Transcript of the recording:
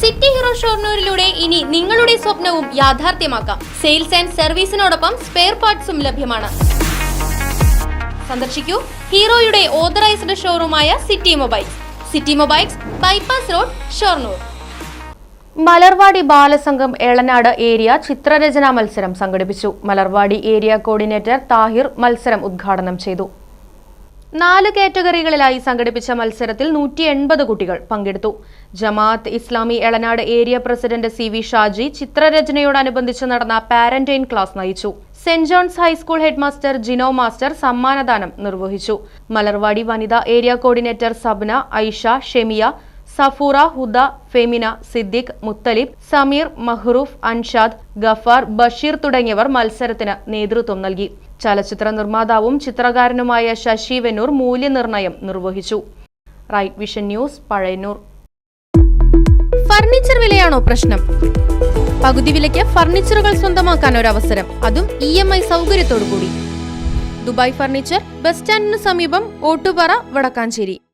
City hero ഷൊർണൂരിലൂടെ ഇനി നിങ്ങളുടെ സ്വപ്നവും യാഥാർത്ഥ്യമാക്കാം. സെയിൽസ് ആൻഡ് സർവീസിനോടൊപ്പം സ്പെയർ പാർട്സും ലഭ്യമാണ്. സന്ദർശിക്കൂ ഹീറോയുടെ ഓതറൈസ്ഡ് ഷോറൂമായ city mobiles. City mobiles, bypass road, Shoranur. Malarvadi ബാലസംഘം എളനാട് ഏരിയ ചിത്രരചനാ മത്സരം സംഘടിപ്പിച്ചു. മലർവാടി ഏരിയ കോർഡിനേറ്റർ താഹിർ മത്സരം ഉദ്ഘാടനം ചെയ്തു. 4 കാറ്റഗറികളിലായി സംഘടിപ്പിച്ച മത്സരത്തിൽ 180 കുട്ടികൾ പങ്കെടുത്തു. Jamaat Islami Elanad area president CV Shaji ചിത്രരചനയോടനുബന്ധിച്ച് നടന്ന പാരന്റൈൻ ക്ലാസ് നയിച്ചു. Saint John's high school headmaster Jino master സമ്മാനദാനം നിർവഹിച്ചു. മലർവാടി വനിതാ ഏരിയ കോർഡിനേറ്റർ സബ്ന, ഐഷ, ഷെമിയ, സഫൂറ, ഹുദ, ഫെമിന, സിദ്ദിഖ്, മുത്തലിബ്, സമീർ, മഹ്റൂഫ്, അൻഷാദ്, ഗഫാർ, ബഷീർ തുടങ്ങിയവർ മത്സരത്തിന് നേതൃത്വം നൽകി. ചലച്ചിത്ര നിർമ്മാതാവും ചിത്രകാരനുമായ ശശി വെന്നൂർ മൂല്യനിർണ്ണയം നിർവഹിച്ചു. Right vision news, Pazhayannur. Furniture വിലയാണോ പ്രശ്നം? പകുതി വിലയ്ക്ക് ഫർണിച്ചറുകൾ സ്വന്തമാക്കാൻ ഒരു അവസരം, അതും EMI സൗകര്യത്തോടു കൂടി. ദുബായ് ഫർണിച്ചർ, ബസ് സ്റ്റാൻഡിന് സമീപം, ഓട്ടുപാറ, വടക്കാഞ്ചേരി.